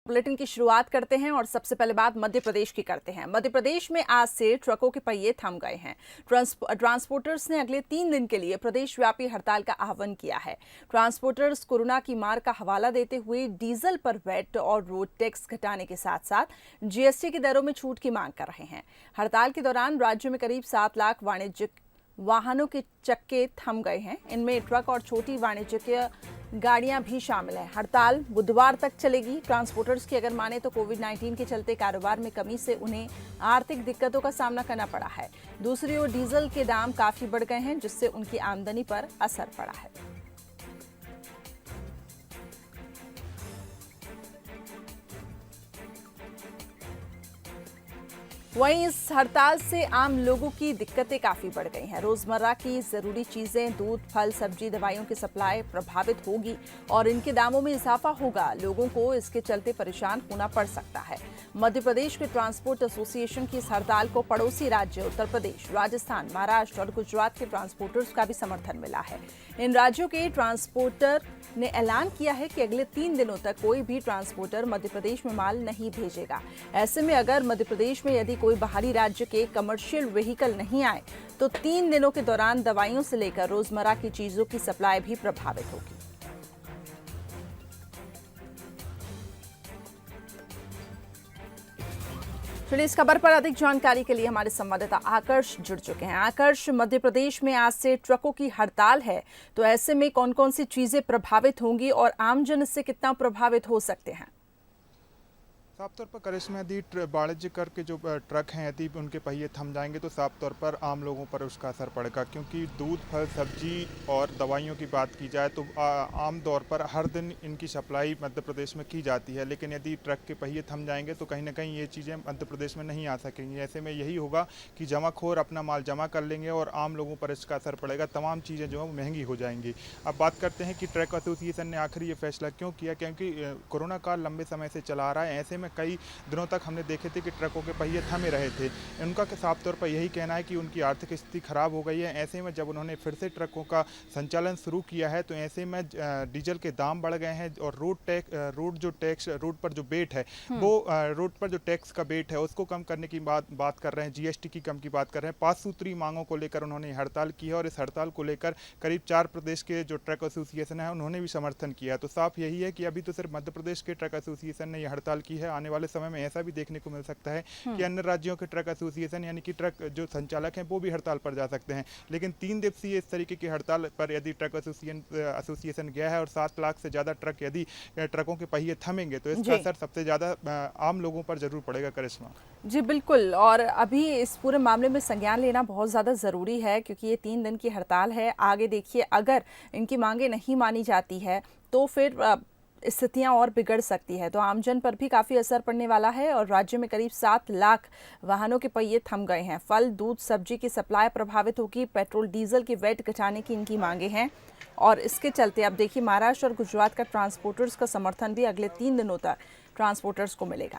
Bulletin की शुरुआत करते हैं और सबसे पहले बात मध्य प्रदेश की करते हैं। मध्य प्रदेश में आज से ट्रकों के पहिए थम गए हैं। ट्रांसपोर्टर्स ने अगले 3 दिन के लिए प्रदेशव्यापी हड़ताल का आह्वान किया है। ट्रांसपोर्टर्स कोरोना की मार का हवाला देते हुए डीजल पर वैट और रोड टैक्स घटाने के साथ साथ जीएसटी की दरों में छूट की मांग कर रहे हैं। हड़ताल के दौरान राज्य में करीब 7 लाख वाणिज्यिक वाहनों के चक्के थम गए हैं। इनमें ट्रक और छोटी वाणिज्यिक गाड़ियां भी शामिल हैं। हड़ताल बुधवार तक चलेगी। ट्रांसपोर्टर्स की अगर माने तो कोविड-19 के चलते कारोबार में कमी से उन्हें आर्थिक दिक्कतों का सामना करना पड़ा है। दूसरी ओर डीजल के दाम काफी बढ़ गए हैं, जिससे उनकी आमदनी पर असर पड़ा है। वहीं इस हड़ताल से आम लोगों की दिक्कतें काफी बढ़ गई हैं। रोजमर्रा की जरूरी चीजें, दूध, फल, सब्जी, दवाइयों की सप्लाई प्रभावित होगी और इनके दामों में इजाफा होगा। लोगों को इसके चलते परेशान होना पड़ सकता है। मध्य प्रदेश के ट्रांसपोर्ट एसोसिएशन की इस हड़ताल को पड़ोसी राज्य उत्तर प्रदेश, राजस्थान, महाराष्ट्र और गुजरात के ट्रांसपोर्टर्स का भी समर्थन मिला है। इन राज्यों के ट्रांसपोर्टर ने ऐलान किया है कि अगले 3 दिनों तक कोई भी ट्रांसपोर्टर मध्य प्रदेश में माल नहीं भेजेगा। ऐसे में अगर मध्य प्रदेश में यदि कोई बाहरी राज्य के कमर्शियल व्हीकल नहीं आए तो 3 दिनों के दौरान दवाइयों से लेकर रोजमर्रा की चीजों की सप्लाई भी प्रभावित होगी। चलिए, इस खबर पर अधिक जानकारी के लिए हमारे संवाददाता आकर्ष जुड़ चुके हैं। आकर्ष, मध्य प्रदेश में आज से ट्रकों की हड़ताल है, तो ऐसे में कौन कौन सी चीजें प्रभावित होंगी और आमजन इससे कितना प्रभावित हो सकते हैं? साफ तौर पर करिश्मा, यदि वाणिज्य कर के जो ट्रक हैं यदि उनके पहिए थम जाएंगे तो साफ तौर पर आम लोगों पर उसका असर पड़ेगा, क्योंकि दूध, फल, सब्जी और दवाइयों की बात की जाए तो आम तौर पर हर दिन इनकी सप्लाई मध्य प्रदेश में की जाती है। लेकिन यदि ट्रक के पहिए थम जाएंगे तो कहीं ना कहीं ये चीज़ें मध्य प्रदेश में नहीं आ सकेंगी। ऐसे में यही होगा कि जमाखोर अपना माल जमा कर लेंगे और आम लोगों पर इसका असर पड़ेगा। तमाम चीज़ें जो है महंगी हो जाएंगी। अब बात करते हैं कि ट्रक एसोसिएशन ने आखिर ये फैसला क्यों किया, क्योंकि कोरोना काल लंबे समय से चला आ रहा है। ऐसे में कई दिनों तक हमने देखे थे कि ट्रकों के पहिए थमे रहे थे। उनका साफ तौर पर यही कहना है कि उनकी आर्थिक स्थिति खराब हो गई है। ऐसे में जब उन्होंने फिर से ट्रकों का संचालन शुरू किया है तो ऐसे में डीजल के दाम बढ़ गए हैं और रोड पर जो बेट है वो रोड पर जो टैक्स का बेट है उसको कम करने की बात कर रहे हैं, जीएसटी की कम की बात कर रहे हैं। 5 सूत्री मांगों को लेकर उन्होंने हड़ताल की है और इस हड़ताल को लेकर करीब 4 प्रदेश के जो ट्रक एसोसिएशन है उन्होंने भी समर्थन किया है। तो साफ यही है कि अभी तो सिर्फ मध्य प्रदेश के ट्रक एसोसिएशन ने यह हड़ताल की है। आने वाले समय में ऐसा भी देखने को मिल सकता है कि अन्य राज्यों के ट्रक एसोसिएशन यानी कि ट्रक जो संचालक हैं वो भी हड़ताल पर जा सकते हैं। लेकिन 3 दिवसीय इस तरीके की हड़ताल पर यदि ट्रक एसोसिएशन गया है और 7 लाख से ज्यादा ट्रक यदि ट्रकों के पहिए थमेंगे तो इसका असर सबसे ज्यादा आम लोगों पर जरूर पड़ेगा। करिश्मा जी बिल्कुल, और अभी इस पूरे मामले में संज्ञान लेना बहुत ज़्यादा ज़रूरी है, क्योंकि ये 3 दिन की हड़ताल है। आगे देखिए, अगर इनकी मांगे नहीं मानी जाती है तो फिर स्थितियां और बिगड़ सकती है, तो आमजन पर भी काफ़ी असर पड़ने वाला है। और राज्य में करीब 7 लाख वाहनों के पहिए थम गए हैं। फल, दूध, सब्जी की सप्लाई प्रभावित होगी। पेट्रोल, डीजल की वैट घटाने की इनकी मांगे हैं और इसके चलते अब देखिए महाराष्ट्र और गुजरात का ट्रांसपोर्टर्स का समर्थन भी अगले 3 दिनों तक ट्रांसपोर्टर्स को मिलेगा।